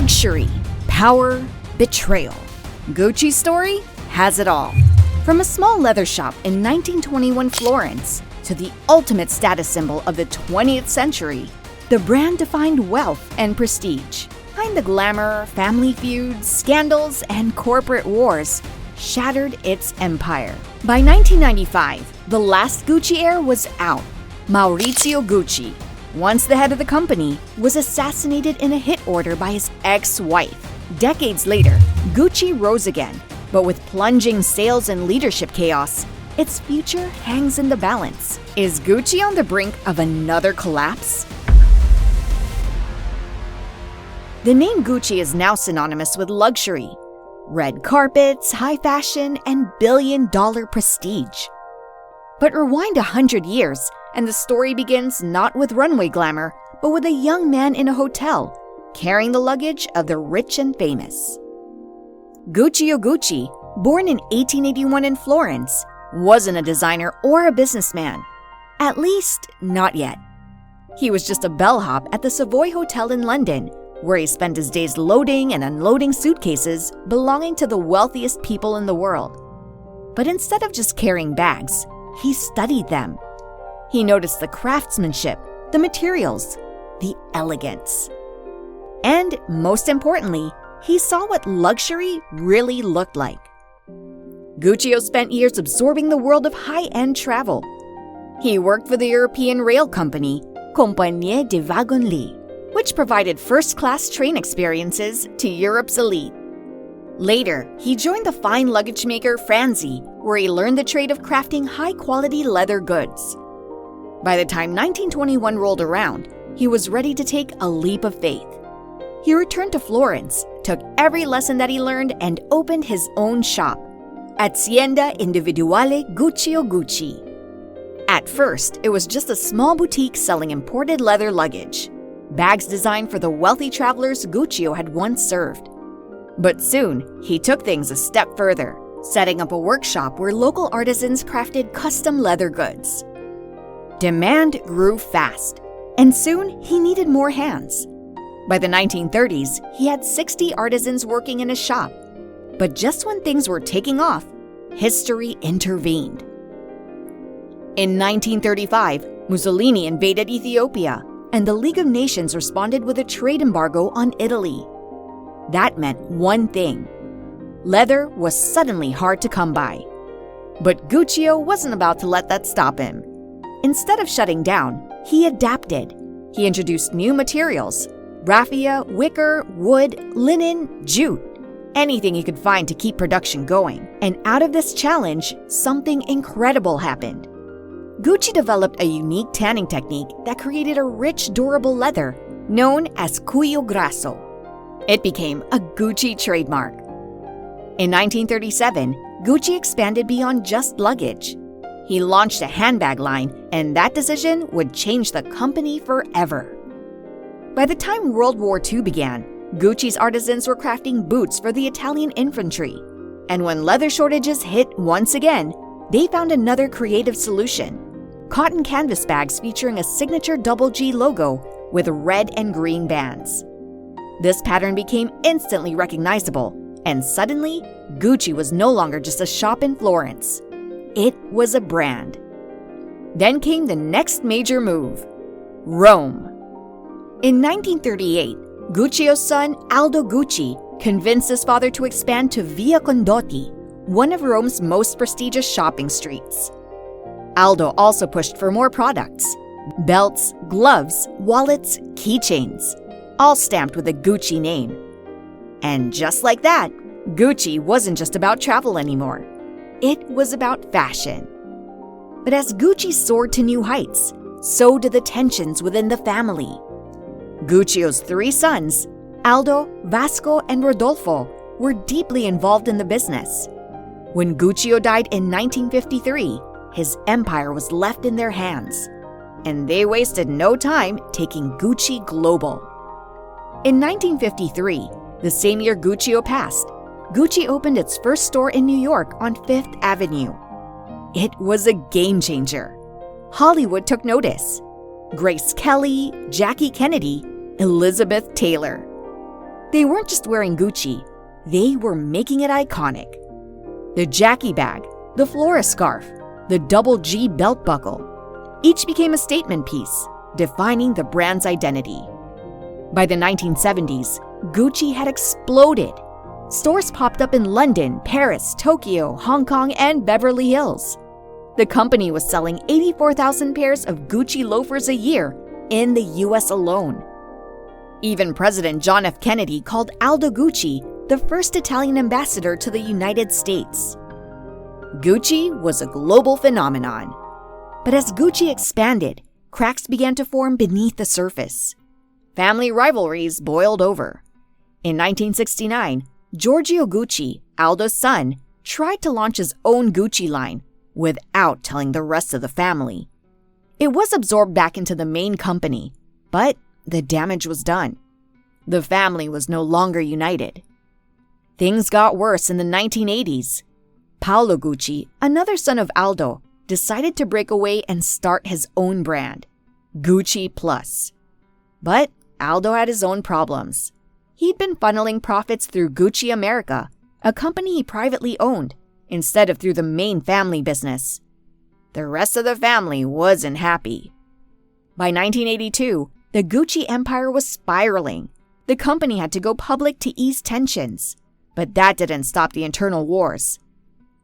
Luxury, power, betrayal. Gucci's story has it all. From a small leather shop in 1921 Florence to the ultimate status symbol of the 20th century, the brand defined wealth and prestige. Behind the glamour, family feuds, scandals, and corporate wars shattered its empire. By 1995, the last Gucci heir was out. Maurizio Gucci, once the head of the company, was assassinated in a hit order by his ex-wife. Decades later, Gucci rose again, but with plunging sales and leadership chaos, its future hangs in the balance. Is Gucci on the brink of another collapse? The name Gucci is now synonymous with luxury, red carpets, high fashion, and billion-dollar prestige. But rewind 100 years, and the story begins not with runway glamour, but with a young man in a hotel, carrying the luggage of the rich and famous. Guccio Gucci, born in 1881 in Florence, wasn't a designer or a businessman. At least, not yet. He was just a bellhop at the Savoy Hotel in London, where he spent his days loading and unloading suitcases belonging to the wealthiest people in the world. But instead of just carrying bags, he studied them. He noticed the craftsmanship, the materials, the elegance. And most importantly, he saw what luxury really looked like. Guccio spent years absorbing the world of high-end travel. He worked for the European rail company, Compagnie des Wagons-Lits, which provided first-class train experiences to Europe's elite. Later, he joined the fine luggage maker Franzi, where he learned the trade of crafting high-quality leather goods. By the time 1921 rolled around, he was ready to take a leap of faith. He returned to Florence, took every lesson that he learned, and opened his own shop, Azienda Individuale Guccio Gucci. At first, it was just a small boutique selling imported leather luggage, bags designed for the wealthy travelers Guccio had once served. But soon, he took things a step further, setting up a workshop where local artisans crafted custom leather goods. Demand grew fast, and soon he needed more hands. By the 1930s, he had 60 artisans working in his shop. But just when things were taking off, history intervened. In 1935, Mussolini invaded Ethiopia, and the League of Nations responded with a trade embargo on Italy. That meant one thing: leather was suddenly hard to come by. But Guccio wasn't about to let that stop him. Instead of shutting down, he adapted. He introduced new materials: raffia, wicker, wood, linen, jute, anything he could find to keep production going. And out of this challenge, something incredible happened. Gucci developed a unique tanning technique that created a rich, durable leather known as cuoio grasso. It became a Gucci trademark. In 1937, Gucci expanded beyond just luggage. He launched a handbag line, and that decision would change the company forever. By the time World War II began, Gucci's artisans were crafting boots for the Italian infantry. And when leather shortages hit once again, they found another creative solution: cotton canvas bags featuring a signature double G logo with red and green bands. This pattern became instantly recognizable, and suddenly, Gucci was no longer just a shop in Florence. It was a brand. Then came the next major move: Rome. In 1938, Guccio's son, Aldo Gucci, convinced his father to expand to Via Condotti, one of Rome's most prestigious shopping streets. Aldo also pushed for more products: belts, gloves, wallets, keychains, all stamped with a Gucci name. And just like that, Gucci wasn't just about travel anymore. It was about fashion. But as Gucci soared to new heights, so did the tensions within the family. Guccio's three sons, Aldo, Vasco, and Rodolfo, were deeply involved in the business. When Guccio died in 1953, his empire was left in their hands, and they wasted no time taking Gucci global. In 1953, the same year Guccio passed, Gucci opened its first store in New York on Fifth Avenue. It was a game changer. Hollywood took notice. Grace Kelly, Jackie Kennedy, Elizabeth Taylor. They weren't just wearing Gucci, they were making it iconic. The Jackie bag, the Florence scarf, the double G belt buckle, each became a statement piece, defining the brand's identity. By the 1970s, Gucci had exploded. Stores popped up in London, Paris, Tokyo, Hong Kong, and Beverly Hills. The company was selling 84,000 pairs of Gucci loafers a year in the US alone. Even President John F. Kennedy called Aldo Gucci the first Italian ambassador to the United States. Gucci was a global phenomenon. But as Gucci expanded, cracks began to form beneath the surface. Family rivalries boiled over. In 1969, Giorgio Gucci, Aldo's son, tried to launch his own Gucci line without telling the rest of the family. It was absorbed back into the main company, but the damage was done. The family was no longer united. Things got worse in the 1980s. Paolo Gucci, another son of Aldo, decided to break away and start his own brand, Gucci Plus. But Aldo had his own problems. He'd been funneling profits through Gucci America, a company he privately owned, instead of through the main family business. The rest of the family wasn't happy. By 1982, the Gucci empire was spiraling. The company had to go public to ease tensions, but that didn't stop the internal wars.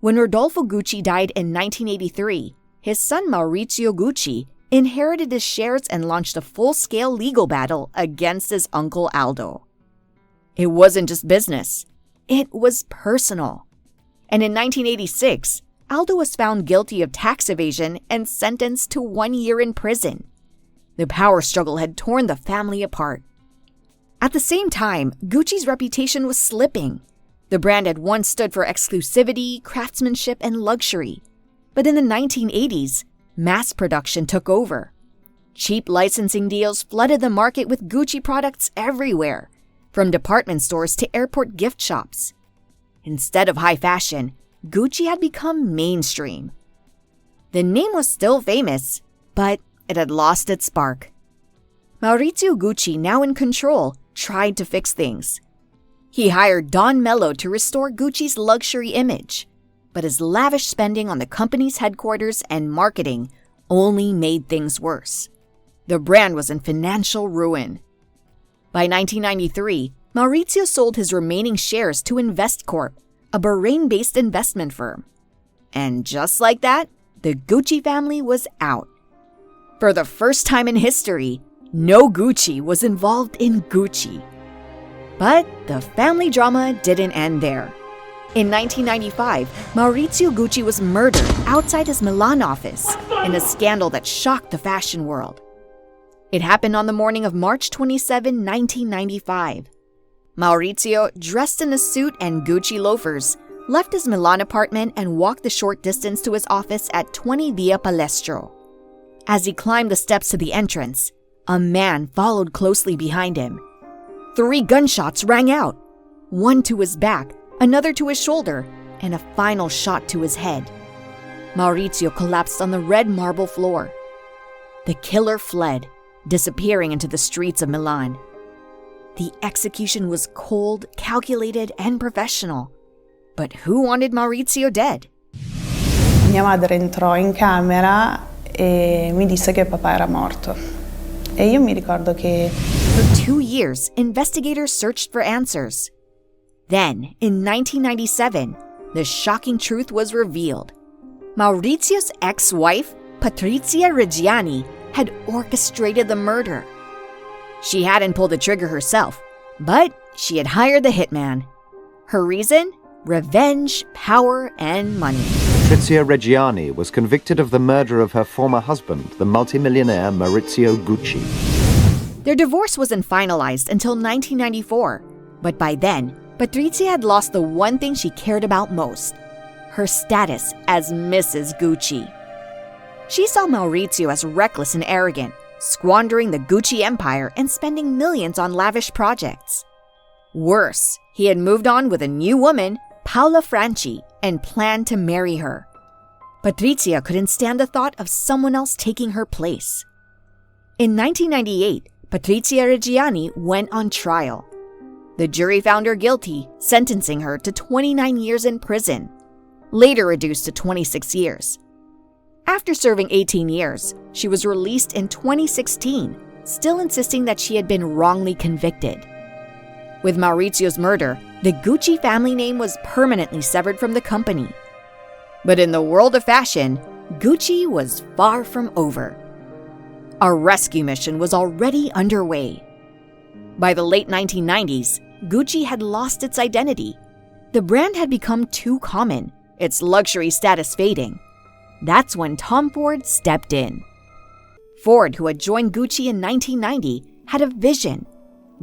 When Rodolfo Gucci died in 1983, his son Maurizio Gucci inherited his shares and launched a full-scale legal battle against his uncle Aldo. It wasn't just business, it was personal. And in 1986, Aldo was found guilty of tax evasion and sentenced to 1 year in prison. The power struggle had torn the family apart. At the same time, Gucci's reputation was slipping. The brand had once stood for exclusivity, craftsmanship, and luxury. But in the 1980s, mass production took over. Cheap licensing deals flooded the market with Gucci products everywhere, from department stores to airport gift shops. Instead of high fashion, Gucci had become mainstream. The name was still famous, but it had lost its spark. Maurizio Gucci, now in control, tried to fix things. He hired Don Mello to restore Gucci's luxury image, but his lavish spending on the company's headquarters and marketing only made things worse. The brand was in financial ruin. By 1993, Maurizio sold his remaining shares to Investcorp, a Bahrain-based investment firm. And just like that, the Gucci family was out. For the first time in history, no Gucci was involved in Gucci. But the family drama didn't end there. In 1995, Maurizio Gucci was murdered outside his Milan office in a scandal that shocked the fashion world. It happened on the morning of March 27, 1995. Maurizio, dressed in a suit and Gucci loafers, left his Milan apartment and walked the short distance to his office at 20 Via Palestro. As he climbed the steps to the entrance, a man followed closely behind him. 3 gunshots rang out, one to his back, another to his shoulder, and a final shot to his head. Maurizio collapsed on the red marble floor. The killer fled, disappearing into the streets of Milan. The execution was cold, calculated, and professional. But who wanted Maurizio dead? Mia madre entrò in camera e mi disse che papà era morto. E io mi ricordo che... For 2 years, investigators searched for answers. Then, in 1997, the shocking truth was revealed. Maurizio's ex-wife, Patrizia Reggiani, had orchestrated the murder. She hadn't pulled the trigger herself, but she had hired the hitman. Her reason? Revenge, power, and money. Patrizia Reggiani was convicted of the murder of her former husband, the multimillionaire Maurizio Gucci. Their divorce wasn't finalized until 1994, but by then, Patrizia had lost the one thing she cared about most, her status as Mrs. Gucci. She saw Maurizio as reckless and arrogant, squandering the Gucci empire and spending millions on lavish projects. Worse, he had moved on with a new woman, Paola Franchi, and planned to marry her. Patrizia couldn't stand the thought of someone else taking her place. In 1998, Patrizia Reggiani went on trial. The jury found her guilty, sentencing her to 29 years in prison, later reduced to 26 years. After serving 18 years, she was released in 2016, still insisting that she had been wrongly convicted. With Maurizio's murder, the Gucci family name was permanently severed from the company. But in the world of fashion, Gucci was far from over. A rescue mission was already underway. By the late 1990s, Gucci had lost its identity. The brand had become too common, its luxury status fading. That's when Tom Ford stepped in. Ford, who had joined Gucci in 1990, had a vision: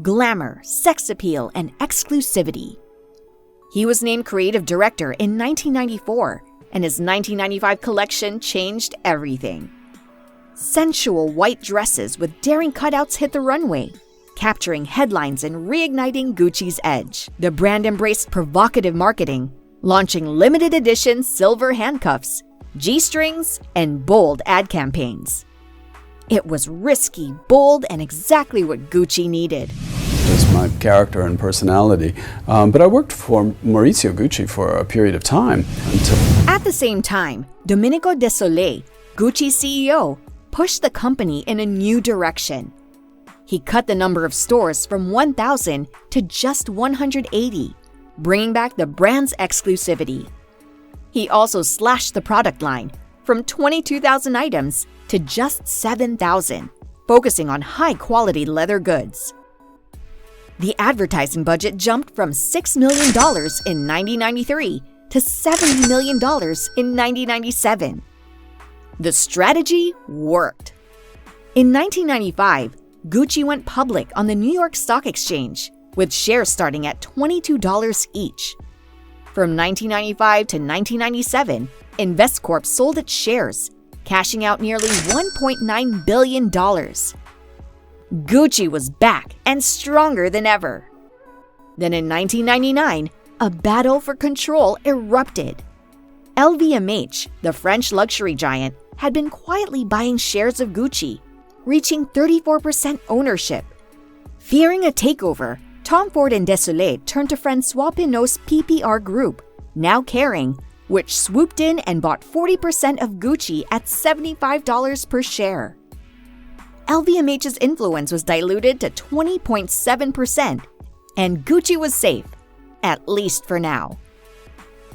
glamour, sex appeal, and exclusivity. He was named creative director in 1994, and his 1995 collection changed everything. Sensual white dresses with daring cutouts hit the runway, capturing headlines and reigniting Gucci's edge. The brand embraced provocative marketing, launching limited edition silver handcuffs, G-strings, and bold ad campaigns. It was risky, bold, and exactly what Gucci needed. Just my character and personality. But I worked for Maurizio Gucci for a period of time until... At the same time, Domenico De Sole, Gucci's CEO, pushed the company in a new direction. He cut the number of stores from 1,000 to just 180, bringing back the brand's exclusivity. He also slashed the product line from 22,000 items to just 7,000, focusing on high-quality leather goods. The advertising budget jumped from $6 million in 1993 to $70 million in 1997. The strategy worked. In 1995, Gucci went public on the New York Stock Exchange, with shares starting at $22 each. From 1995 to 1997, Investcorp sold its shares, cashing out nearly $1.9 billion. Gucci was back and stronger than ever. Then in 1999, a battle for control erupted. LVMH, the French luxury giant, had been quietly buying shares of Gucci, reaching 34% ownership. Fearing a takeover, Tom Ford and Desolé turned to François Pinault's PPR Group, now Kering, which swooped in and bought 40% of Gucci at $75 per share. LVMH's influence was diluted to 20.7%, and Gucci was safe, at least for now.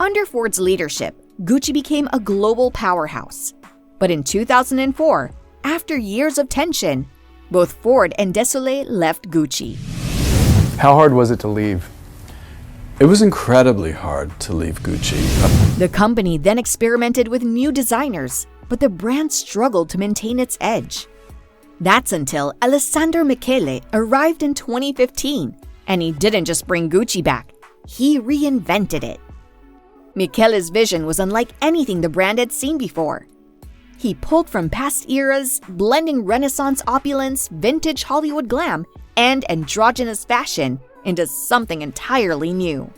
Under Ford's leadership, Gucci became a global powerhouse. But in 2004, after years of tension, both Ford and Desolé left Gucci. How hard was it to leave? It was incredibly hard to leave Gucci. The company then experimented with new designers, but the brand struggled to maintain its edge. That's until Alessandro Michele arrived in 2015, and he didn't just bring Gucci back, he reinvented it. Michele's vision was unlike anything the brand had seen before. He pulled from past eras, blending Renaissance opulence, vintage Hollywood glam, and androgynous fashion into something entirely new.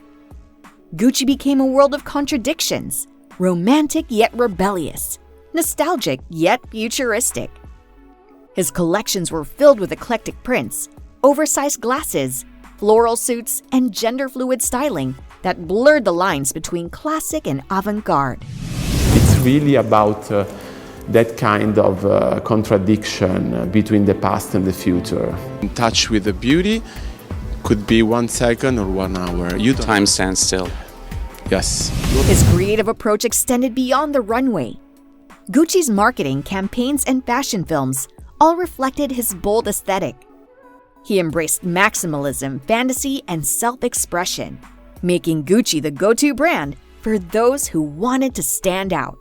Gucci became a world of contradictions, romantic yet rebellious, nostalgic yet futuristic. His collections were filled with eclectic prints, oversized glasses, floral suits, and gender-fluid styling that blurred the lines between classic and avant-garde. It's really about that kind of contradiction between the past and the future. In touch with the beauty could be 1 second or 1 hour. Time stands still. Yes. His creative approach extended beyond the runway. Gucci's marketing, campaigns, and fashion films all reflected his bold aesthetic. He embraced maximalism, fantasy, and self-expression, making Gucci the go-to brand for those who wanted to stand out.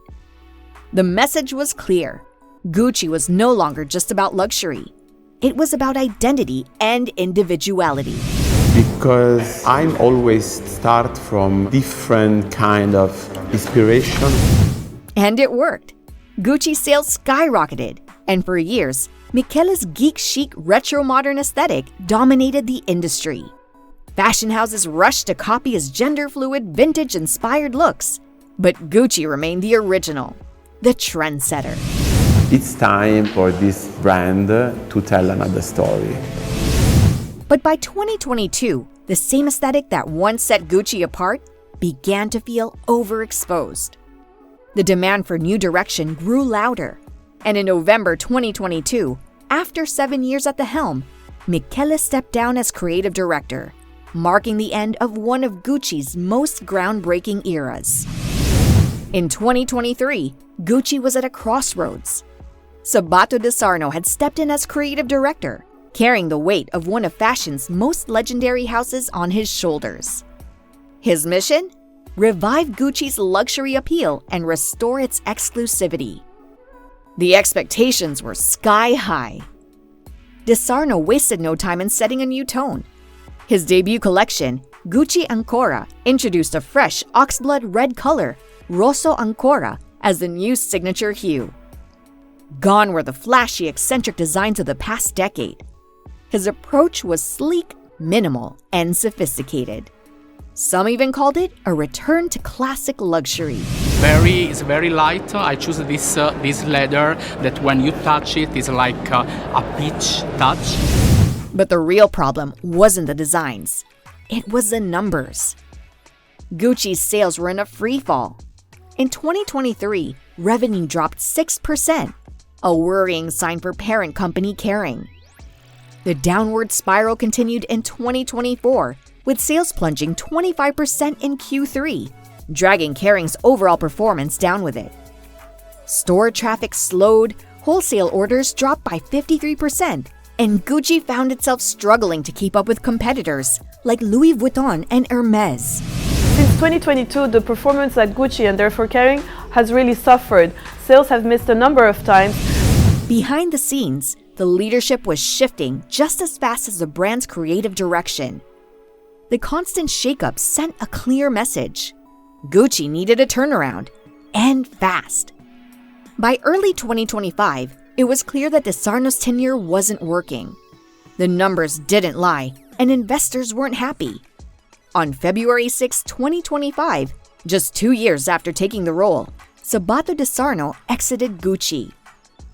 The message was clear. Gucci was no longer just about luxury. It was about identity and individuality. Because I always start from different kind of inspiration. And it worked. Gucci sales skyrocketed, and for years, Michele's geek-chic retro-modern aesthetic dominated the industry. Fashion houses rushed to copy his gender-fluid, vintage-inspired looks, but Gucci remained the original, the trendsetter. It's time for this brand to tell another story. But by 2022, the same aesthetic that once set Gucci apart began to feel overexposed. The demand for new direction grew louder, and in November 2022, after 7 years at the helm, Michele stepped down as creative director, marking the end of one of Gucci's most groundbreaking eras. In 2023, Gucci was at a crossroads. Sabato De Sarno had stepped in as creative director, carrying the weight of one of fashion's most legendary houses on his shoulders. His mission? Revive Gucci's luxury appeal and restore its exclusivity. The expectations were sky high. De Sarno wasted no time in setting a new tone. His debut collection, Gucci Ancora, introduced a fresh oxblood red color, Rosso Ancora, as the new signature hue. Gone were the flashy, eccentric designs of the past decade. His approach was sleek, minimal, and sophisticated. Some even called it a return to classic luxury. It's very light. I choose this leather that when you touch it is like a peach touch. But the real problem wasn't the designs. It was the numbers. Gucci's sales were in a free fall. In 2023, revenue dropped 6%, a worrying sign for parent company Kering. The downward spiral continued in 2024, with sales plunging 25% in Q3, dragging Kering's overall performance down with it. Store traffic slowed, wholesale orders dropped by 53%, and Gucci found itself struggling to keep up with competitors like Louis Vuitton and Hermès. Since 2022, the performance at Gucci and therefore Kering has really suffered. Sales have missed a number of times. Behind the scenes, the leadership was shifting just as fast as the brand's creative direction. The constant shakeup sent a clear message. Gucci needed a turnaround, and fast. By early 2025, it was clear that De Sarno's tenure wasn't working. The numbers didn't lie, and investors weren't happy. On February 6, 2025, just 2 years after taking the role, Sabato De Sarno exited Gucci.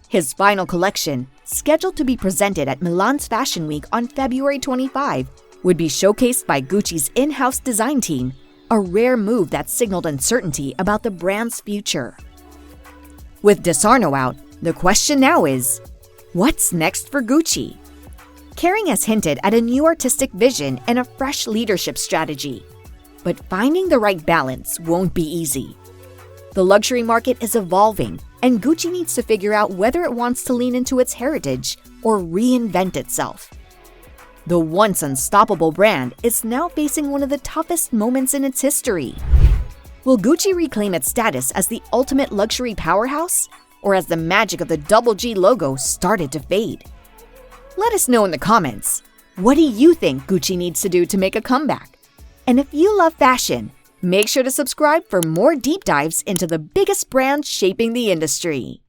His final collection, scheduled to be presented at Milan's Fashion Week on February 25, would be showcased by Gucci's in-house design team, a rare move that signaled uncertainty about the brand's future. With De Sarno out, the question now is, what's next for Gucci? Kering has hinted at a new artistic vision and a fresh leadership strategy. But finding the right balance won't be easy. The luxury market is evolving, and Gucci needs to figure out whether it wants to lean into its heritage or reinvent itself. The once unstoppable brand is now facing one of the toughest moments in its history. Will Gucci reclaim its status as the ultimate luxury powerhouse, or has the magic of the double G logo started to fade? Let us know in the comments. What do you think Gucci needs to do to make a comeback? And if you love fashion, make sure to subscribe for more deep dives into the biggest brands shaping the industry.